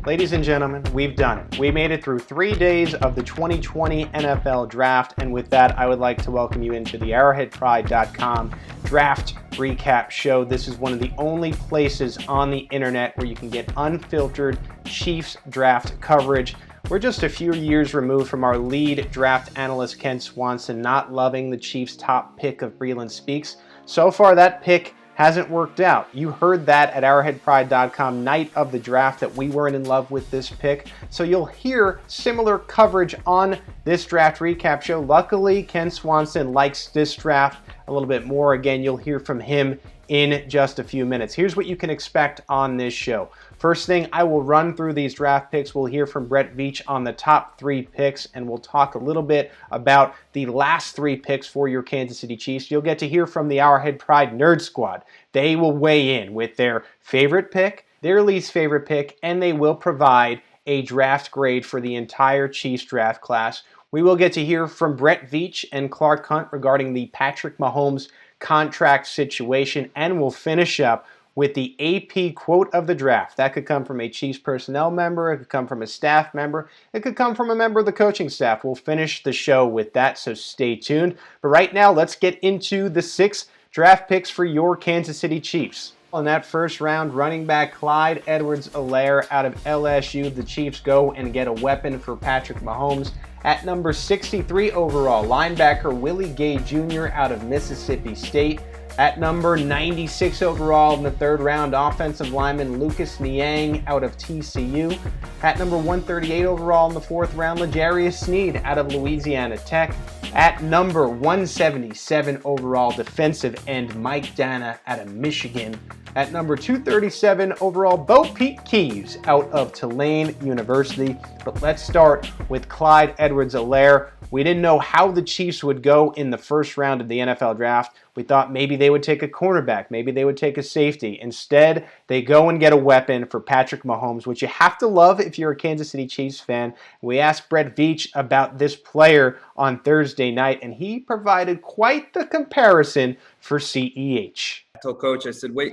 Ladies and gentlemen, we've done it. We made it through 3 days of the 2020 NFL Draft, and with that, I would like to welcome you into the ArrowheadPride.com Draft Recap Show. This is one of the only places on the internet where you can get unfiltered Chiefs draft coverage. We're just a few years removed from our lead draft analyst, Kent Swanson, not loving the Chiefs' top pick of Breland Speaks. So far, that pick hasn't worked out. You heard that at ArrowheadPride.com night of the draft that we weren't in love with this pick. So you'll hear similar coverage on this draft recap show. Luckily, Ken Swanson likes this draft a little bit more. Again, you'll hear from him in just a few minutes. Here's what you can expect on this show. First thing, I will run through these draft picks. We'll hear from Brett Veach on the top 3 picks, and we'll talk a little bit about the last 3 picks for your Kansas City Chiefs. You'll get to hear from the Arrowhead Pride Nerd Squad. They will weigh in with their favorite pick, their least favorite pick, and they will provide a draft grade for the entire Chiefs draft class. We will get to hear from Brett Veach and Clark Hunt regarding the Patrick Mahomes contract situation, and we'll finish up with the AP quote of the draft. That could come from a Chiefs personnel member, it could come from a staff member, it could come from a member of the coaching staff. We'll finish the show with that, so stay tuned. But right now, let's get into the 6 draft picks for your Kansas City Chiefs. On that first round, running back Clyde Edwards-Helaire out of LSU. The Chiefs go and get a weapon for Patrick Mahomes. At number 63 overall, linebacker Willie Gay Jr. out of Mississippi State. At number 96 overall in the 3rd round, offensive lineman Lucas Niang out of TCU. At number 138 overall in the 4th round, L'Jarius Sneed out of Louisiana Tech. At number 177 overall, defensive end Mike Dana out of Michigan. At number 237 overall, Bo Pete Keeves out of Tulane University. But let's start with Clyde Edwards-Helaire. We didn't know how the Chiefs would go in the first round of the NFL draft. We thought maybe they would take a cornerback, maybe they would take a safety. Instead, they go and get a weapon for Patrick Mahomes, which you have to love if you're a Kansas City Chiefs fan. We asked Brett Veach about this player on Thursday night, and he provided quite the comparison for CEH. I told Coach, I said, wait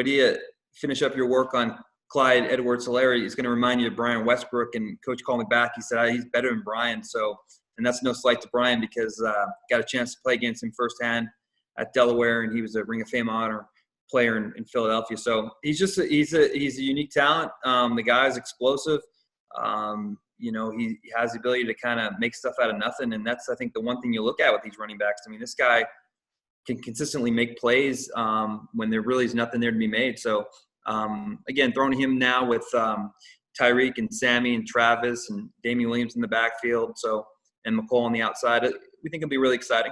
do you finish up your work on Clyde Edwards-Helaire? He's going to remind you of Brian Westbrook. And Coach called me back. He said, he's better than Brian. So, and that's no slight to Brian because got a chance to play against him firsthand at Delaware, and he was a Ring of Fame honor player in Philadelphia. So he's a unique talent. The guy is explosive. He has the ability to kind of make stuff out of nothing, and that's, I think, the one thing you look at with these running backs. I mean, this guy can consistently make plays when there really is nothing there to be made. So, again, throwing him now with Tyreek and Sammy and Travis and Damian Williams in the backfield, and McCall on the outside, we think it'll be really exciting.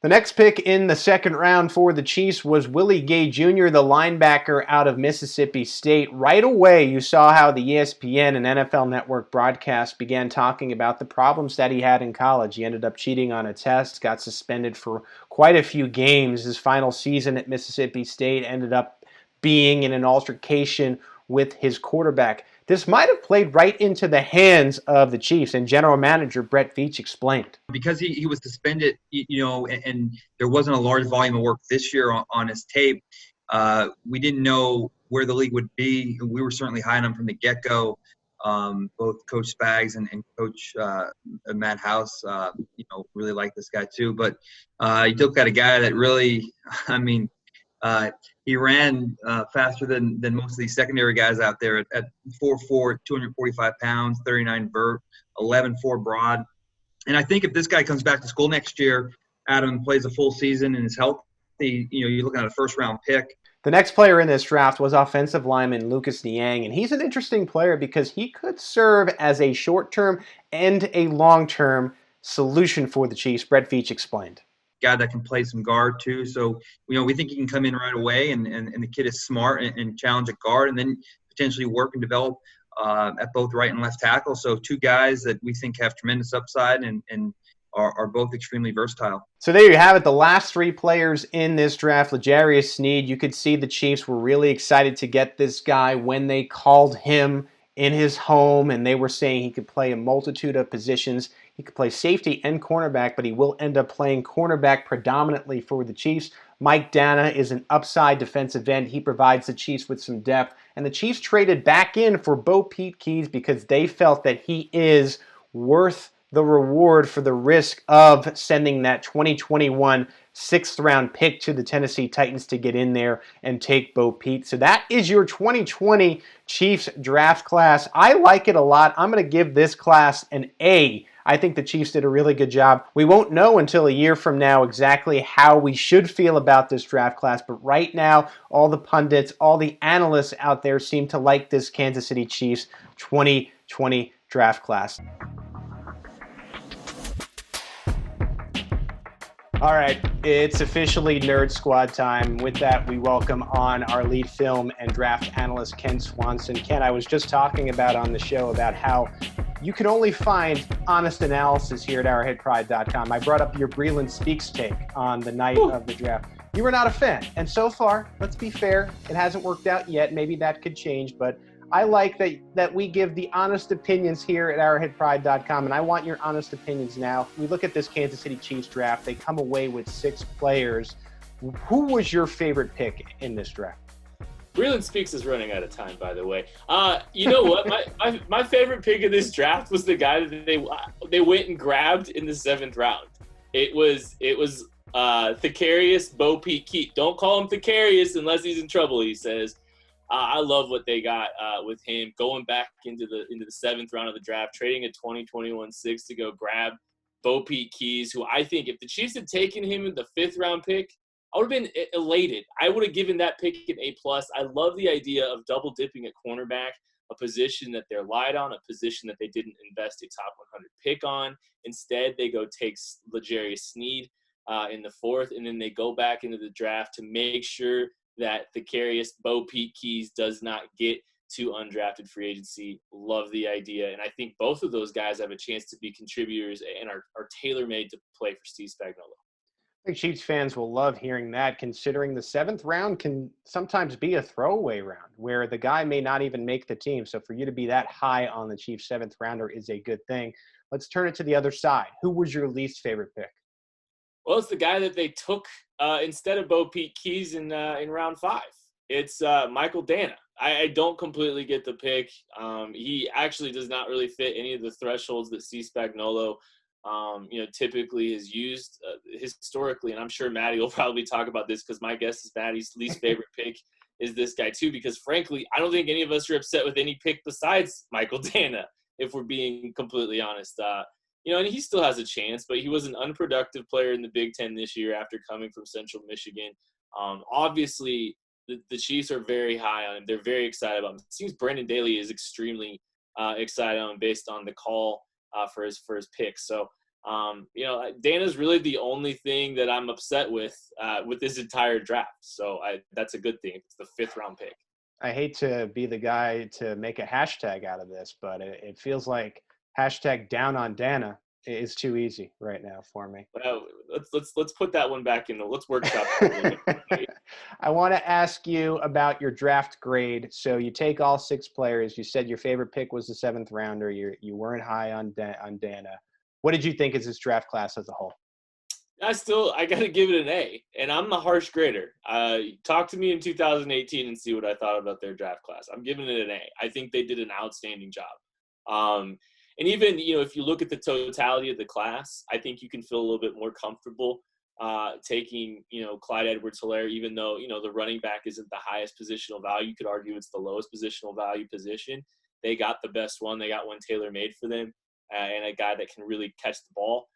The next pick in the 2nd round for the Chiefs was Willie Gay Jr., the linebacker out of Mississippi State. Right away, you saw how the ESPN and NFL Network broadcast began talking about the problems that he had in college. He ended up cheating on a test, got suspended for quite a few games. His final season at Mississippi State ended up being in an altercation with his quarterback. This might have played right into the hands of the Chiefs, and general manager Brett Veach explained. Because he was suspended, and there wasn't a large volume of work this year on his tape, we didn't know where the league would be. We were certainly high on him from the get-go. Both Coach Spags and Coach Matt House, really like this guy too. But you look at a guy that really, he ran faster than most of these secondary guys out there at 4'4", 245 pounds, 39 vert, 11'4" broad. And I think if this guy comes back to school next year, Adam plays a full season and is healthy, you're looking at a 1st-round pick. The next player in this draft was offensive lineman Lucas Niang, and he's an interesting player because he could serve as a short-term and a long-term solution for the Chiefs. Brett Veach explained. Guy that can play some guard too. So, we think he can come in right away and the kid is smart and challenge a guard and then potentially work and develop at both right and left tackle. So 2 guys that we think have tremendous upside and are both extremely versatile. So there you have it, the last 3 players in this draft. L'Jarius Sneed, you could see the Chiefs were really excited to get this guy when they called him in his home, and they were saying he could play a multitude of positions. He could play safety and cornerback, but he will end up playing cornerback predominantly for the Chiefs. Mike Dana is an upside defensive end. He provides the Chiefs with some depth. And the Chiefs traded back in for Bo Pete Keys because they felt that he is worth the reward for the risk of sending that 2021 sixth-round pick to the Tennessee Titans to get in there and take Bo Pete. So that is your 2020 Chiefs draft class. I like it a lot. I'm going to give this class an A. I think the Chiefs did a really good job. We won't know until a year from now exactly how we should feel about this draft class, but right now, all the pundits, all the analysts out there seem to like this Kansas City Chiefs 2020 draft class. All right, it's officially Nerd Squad time. With that, we welcome on our lead film and draft analyst, Kent Swanson. Ken, I was just talking about on the show about how you can only find honest analysis here at arrowheadpride.com. I brought up your Breland Speaks take on the night of the draft. You were not a fan, and so far, let's be fair, it hasn't worked out yet. Maybe that could change, but I like that we give the honest opinions here at arrowheadpride.com, and I want your honest opinions now. We look at this Kansas City Chiefs draft. They come away with 6 players. Who was your favorite pick in this draft? Breland Speaks is running out of time, by the way. You know what? My favorite pick of this draft was the guy that they went and grabbed in the 7th round. It was Thacarius Bo Pete Keat. Don't call him Thacarius unless he's in trouble, he says. I love what they got with him going back into the 7th round of the draft, trading a 2021 6 to go grab Bo Pete Keys, who I think if the Chiefs had taken him in the 5th round pick, I would have been elated. I would have given that pick an A+. I love the idea of double dipping at cornerback, a position that they're light on, a position that they didn't invest a top 100 pick on. Instead, they go take L'Jarius Sneed in the 4th, and then they go back into the draft to make sure that Thacarius Bo Pete Keys does not get to undrafted free agency. Love the idea. And I think both of those guys have a chance to be contributors and are tailor-made to play for Steve Spagnuolo. I think Chiefs fans will love hearing that, considering the 7th round can sometimes be a throwaway round where the guy may not even make the team. So for you to be that high on the Chiefs 7th rounder is a good thing. Let's turn it to the other side. Who was your least favorite pick? Well, it's the guy that they took instead of Bo Pete Keys in round 5. It's Michael Dana. I don't completely get the pick. He actually does not really fit any of the thresholds that Steve Spagnuolo typically is used historically. And I'm sure Maddie will probably talk about this because my guess is Maddie's least favorite pick is this guy too, because frankly, I don't think any of us are upset with any pick besides Michael Dana, if we're being completely honest. And he still has a chance, but he was an unproductive player in the Big Ten this year after coming from Central Michigan. Obviously, the Chiefs are very high on him. They're very excited about him. It seems Brandon Daly is extremely excited on him based on the call for his pick. So, Dana's really the only thing that I'm upset with this entire draft. So that's a good thing. It's the 5th round pick. I hate to be the guy to make a hashtag out of this, but it feels like hashtag down on Dana is too easy right now for me. Well, let's put that one back in. Let's workshop it a little bit. I want to ask you about your draft grade. So you take all 6 players. You said your favorite pick was the 7th rounder. You weren't high on Dana. What did you think is this draft class as a whole? I got to give it an A, and I'm a harsh grader. Talk to me in 2018 and see what I thought about their draft class. I'm giving it an A. I think they did an outstanding job. And even, if you look at the totality of the class, I think you can feel a little bit more comfortable taking, Clyde Edwards-Helaire, even though, the running back isn't the highest positional value. You could argue it's the lowest positional value position. They got the best one. They got one tailor-made for them and a guy that can really catch the ball.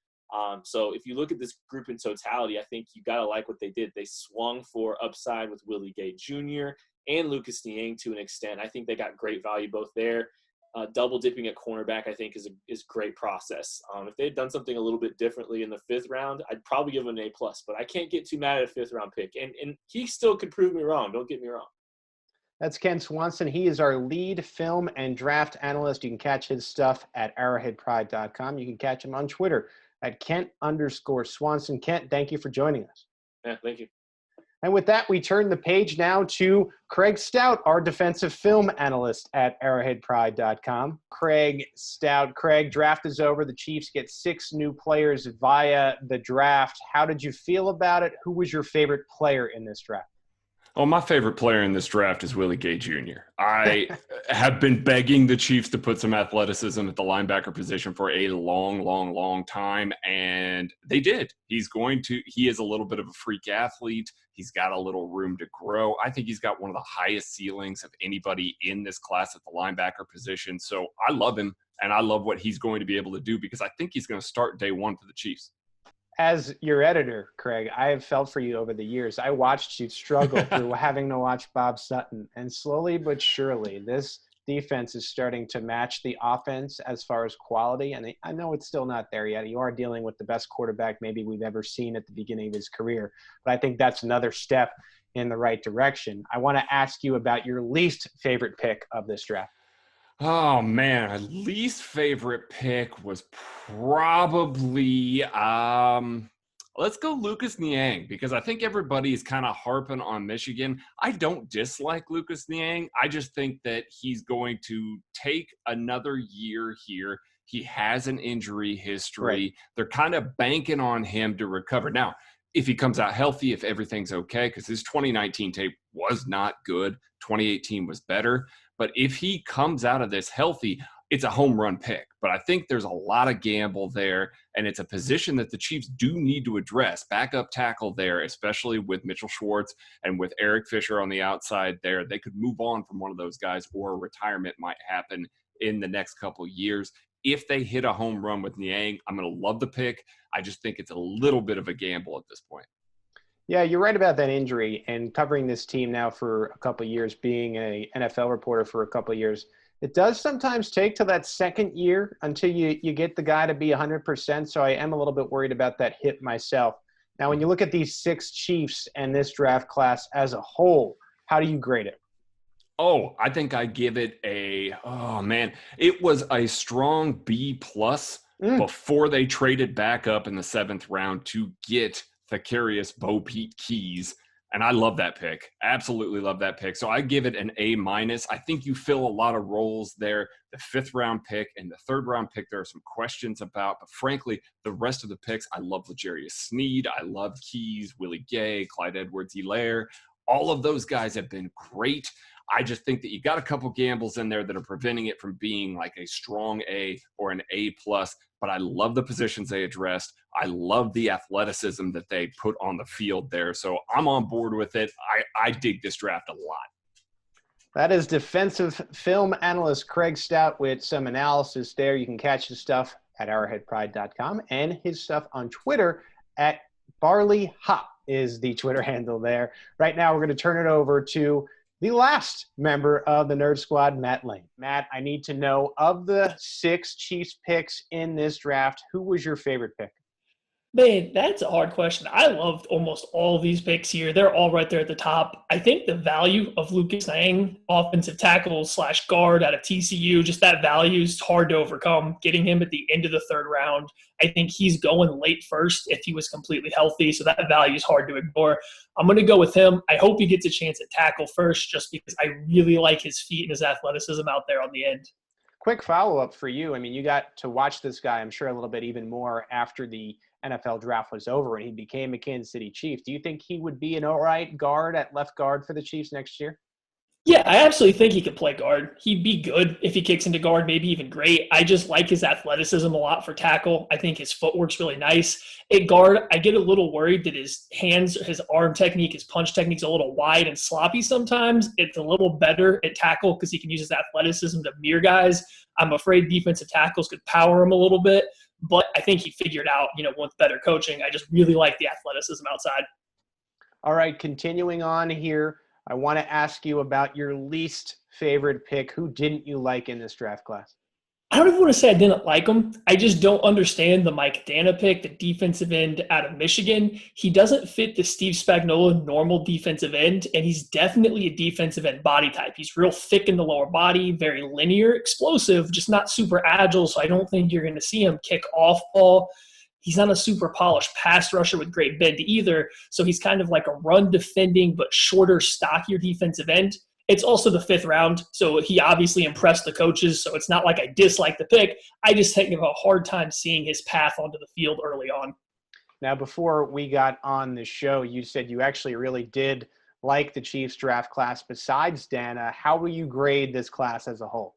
So if you look at this group in totality, I think you got to like what they did. They swung for upside with Willie Gay Jr. and Lucas Niang to an extent. I think they got great value both there. Double dipping at cornerback, I think, is a great process. If they had done something a little bit differently in the 5th round, I'd probably give them an A+. But I can't get too mad at a 5th round pick, and he still could prove me wrong. Don't get me wrong. That's Kent Swanson. He is our lead film and draft analyst. You can catch his stuff at arrowheadpride.com. You can catch him on Twitter at Kent_Swanson. Kent, thank you for joining us. Yeah, thank you. And with that, we turn the page now to Craig Stout, our defensive film analyst at arrowheadpride.com. Craig Stout. Craig, draft is over. The Chiefs get 6 new players via the draft. How did you feel about it? Who was your favorite player in this draft? Oh, my favorite player in this draft is Willie Gay Jr. I have been begging the Chiefs to put some athleticism at the linebacker position for a long time, and they did. He is a little bit of a freak athlete. He's got a little room to grow. I think he's got one of the highest ceilings of anybody in this class at the linebacker position. So I love him, and I love what he's going to be able to do because I think he's going to start day one for the Chiefs. As your editor, Craig, I have felt for you over the years. I watched you struggle through having to watch Bob Sutton. And slowly but surely, this defense is starting to match the offense as far as quality. And I know it's still not there yet. You are dealing with the best quarterback maybe we've ever seen at the beginning of his career. But I think that's another step in the right direction. I want to ask you about your least favorite pick of this draft. Oh, man, my least favorite pick was probably, let's go Lucas Niang, because I think everybody is kind of harping on Michigan. I don't dislike Lucas Niang. I just think that he's going to take another year here. He has an injury history. Right. They're kind of banking on him to recover. Now, if he comes out healthy, if everything's okay, because his 2019 tape was not good. 2018 was better. But if he comes out of this healthy, it's a home run pick. But I think there's a lot of gamble there, and it's a position that the Chiefs do need to address. Backup tackle there, especially with Mitchell Schwartz and with Eric Fisher on the outside there. They could move on from one of those guys, or retirement might happen in the next couple years. If they hit a home run with Niang, I'm going to love the pick. I just think it's a little bit of a gamble at this point. Yeah, you're right about that injury, and covering this team now for a couple of years, being an NFL reporter for a couple of years, it does sometimes take till that second year until you get the guy to be 100%. So I am a little bit worried about that hit myself. Now, when you look at these 6 Chiefs and this draft class as a whole, how do you grade it? Oh, I think I give it it was a strong B+ before they traded back up in the 7th round to get Thacarius Bo Pete Keys. And I love that pick. Absolutely love that pick. So I give it an A-. I think you fill a lot of roles there. The 5th round pick and the 3rd round pick, there are some questions about. But frankly, the rest of the picks, I love L'Jarius Sneed. I love Keys, Willie Gay, Clyde Edwards-Helaire. All of those guys have been great. I just think that you got a couple gambles in there that are preventing it from being like a strong A or an A+. But I love the positions they addressed. I love the athleticism that they put on the field there. So I'm on board with it. I dig this draft a lot. That is defensive film analyst Craig Stout with some analysis there. You can catch his stuff at arrowheadpride.com and his stuff on Twitter at Barley Hop is the Twitter handle there. Right now, we're going to turn it over to the last member of the Nerd Squad, Matt Lane. Matt, I need to know, of the 6 Chiefs picks in this draft, who was your favorite pick? Man, that's a hard question. I loved almost all of these picks here. They're all right there at the top. I think the value of Lucas Niang, offensive tackle / guard out of TCU, just that value is hard to overcome. Getting him at the end of the 3rd round, I think he's going late first if he was completely healthy, so that value is hard to ignore. I'm going to go with him. I hope he gets a chance at tackle first just because I really like his feet and his athleticism out there on the end. Quick follow-up for you. I mean, you got to watch this guy, I'm sure, a little bit even more after the NFL draft was over and he became a Kansas City Chief. Do you think he would be an all right guard at left guard for the Chiefs next year? Yeah, I absolutely think he could play guard. He'd be good if he kicks into guard, maybe even great. I just like his athleticism a lot for tackle. I think his footwork's really nice. At guard, I get a little worried that his hands, his arm technique, his punch technique's a little wide and sloppy sometimes. It's a little better at tackle because he can use his athleticism to mirror guys. I'm afraid defensive tackles could power him a little bit, but I think he figured out, with better coaching. I just really like the athleticism outside. All right, continuing on here, I want to ask you about your least favorite pick. Who didn't you like in this draft class? I don't even want to say I didn't like him. I just don't understand the Mike Dana pick, the defensive end out of Michigan. He doesn't fit the Steve Spagnuolo normal defensive end, and he's definitely a defensive end body type. He's real thick in the lower body, very linear, explosive, just not super agile, so I don't think you're going to see him kick off ball. he's not a super polished pass rusher with great bend either. So he's kind of like a run defending but shorter, stockier defensive end. It's also the 5th round, so he obviously impressed the coaches, so it's not like I dislike the pick. I just think of a hard time seeing his path onto the field early on. Now, before we got on the show, you said you actually really did like the Chiefs draft class. Besides Dana, how will you grade this class as a whole?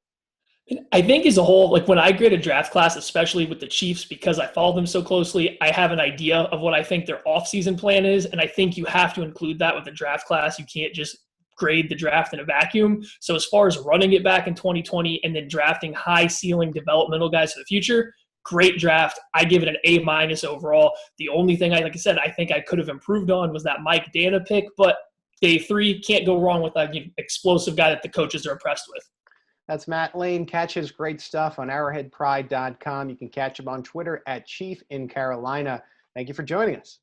I think as a whole, like when I grade a draft class, especially with the Chiefs, because I follow them so closely, I have an idea of what I think their offseason plan is, and I think you have to include that with the draft class. You can't just grade the draft in a vacuum. So as far as running it back in 2020 and then drafting high ceiling developmental guys for the future, great draft. I give it an A- overall. The only thing like I said, I think I could have improved on was that Mike Dana pick, but day 3, can't go wrong with an explosive guy that the coaches are impressed with. That's Matt Lane. Catch his great stuff on arrowheadpride.com. You can catch him on Twitter at Chief in Carolina. Thank you for joining us.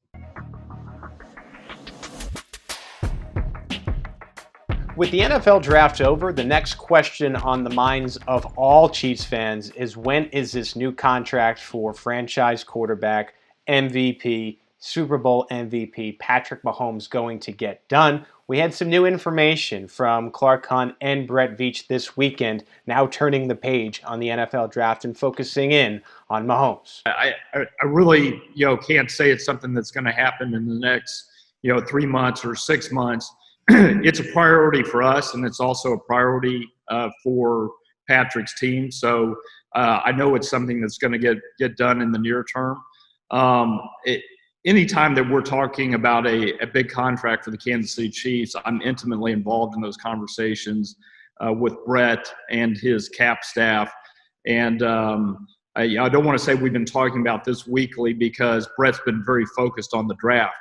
With the NFL draft over, the next question on the minds of all Chiefs fans is, when is this new contract for franchise quarterback, MVP, Super Bowl MVP Patrick Mahomes going to get done? We had some new information from Clark Hunt and Brett Veach this weekend, now turning the page on the NFL draft and focusing in on Mahomes. I really, can't say it's something that's going to happen in the next, 3 months or 6 months. It's a priority for us, and it's also a priority for Patrick's team. So I know it's something that's going to get done in the near term. Anytime that we're talking about a big contract for the Kansas City Chiefs, I'm intimately involved in those conversations with Brett and his cap staff. And I don't want to say we've been talking about this weekly, because Brett's been very focused on the draft.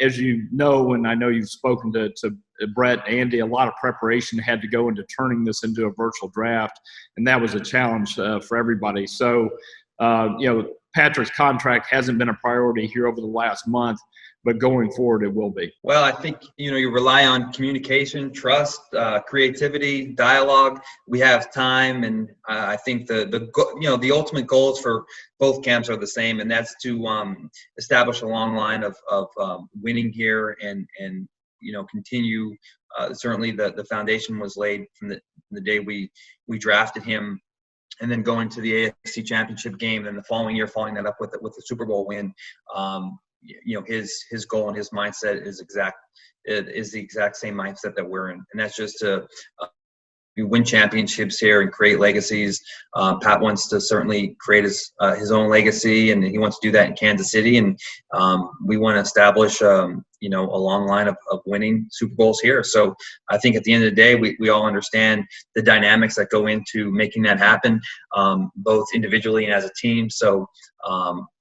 As you know, and I know you've spoken to Brett and Andy, a lot of preparation had to go into turning this into a virtual draft, and that was a challenge for everybody. So, Patrick's contract hasn't been a priority here over the last month, but going forward it will be. Well, I think, you rely on communication, trust, creativity, dialogue. We have time, and I think the ultimate goals for both camps are the same, and that's to establish a long line of winning here and continue. Certainly the foundation was laid from the day we drafted him, and then going to the AFC Championship game, and the following year following that up with the Super Bowl win. His goal and his mindset is the exact same mindset that we're in, and that's just to win championships here and create legacies. Pat wants to certainly create his own legacy, and he wants to do that in Kansas City. And we want to establish, a long line of winning Super Bowls here. So I think at the end of the day, we all understand the dynamics that go into making that happen, both individually and as a team. So,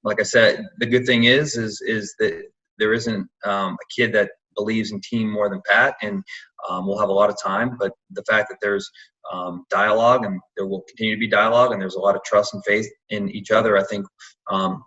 like I said, the good thing is that there isn't a kid that believes in team more than Pat, and we'll have a lot of time. But the fact that there's dialogue, and there will continue to be dialogue, and there's a lot of trust and faith in each other, I think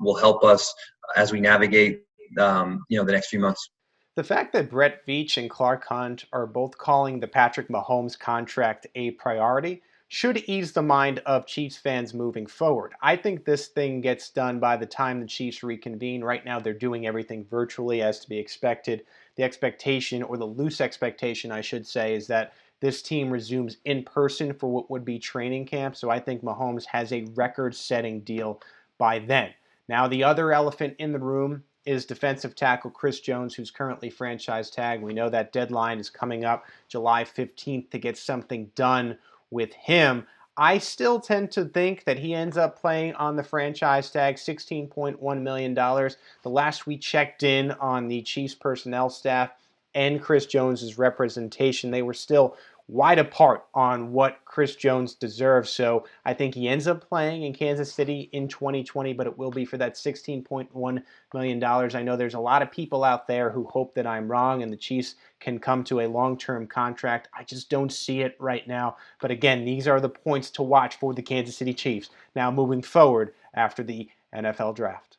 will help us as we navigate the next few months. The fact that Brett Veach and Clark Hunt are both calling the Patrick Mahomes contract a priority should ease the mind of Chiefs fans moving forward. I think this thing gets done by the time the Chiefs reconvene. Right now, they're doing everything virtually, as to be expected. The expectation, or the loose expectation, I should say, is that this team resumes in person for what would be training camp. So I think Mahomes has a record-setting deal by then. Now, the other elephant in the room is defensive tackle Chris Jones, who's currently franchise tagged. We know that deadline is coming up July 15th to get something done with him. I still tend to think that he ends up playing on the franchise tag, $16.1 million. The last we checked in on the Chiefs personnel staff and Chris Jones's representation, they were still wide apart on what Chris Jones deserves. So I think he ends up playing in Kansas City in 2020, but it will be for that $16.1 million. I know there's a lot of people out there who hope that I'm wrong and the Chiefs can come to a long-term contract. I just don't see it right now. But again, these are the points to watch for the Kansas City Chiefs now moving forward after the NFL draft.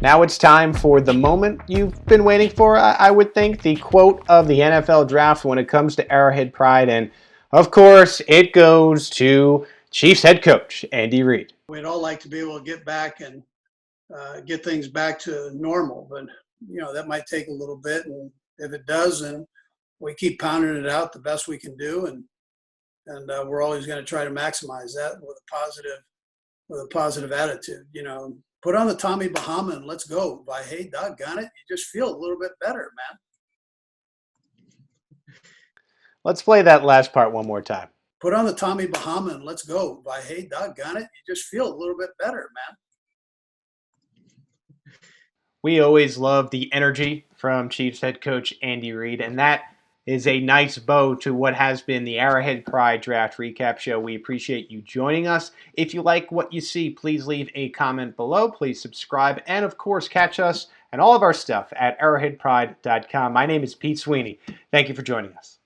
Now it's time for the moment you've been waiting for, I would think, the quote of the NFL draft when it comes to Arrowhead Pride. And, of course, it goes to Chiefs head coach Andy Reid. We'd all like to be able to get back and get things back to normal, but that might take a little bit. And if it does, then we keep pounding it out the best we can do, and we're always going to try to maximize that with a positive attitude. Put on the Tommy Bahama and let's go. By hey, doggone it, you just feel a little bit better, man. Let's play that last part one more time. Put on the Tommy Bahama and let's go. By hey, doggone it, you just feel a little bit better, man. We always love the energy from Chiefs head coach Andy Reid, and that is a nice bow to what has been the Arrowhead Pride Draft Recap Show. We appreciate you joining us. If you like what you see, please leave a comment below. Please subscribe, and of course, catch us and all of our stuff at arrowheadpride.com. My name is Pete Sweeney. Thank you for joining us.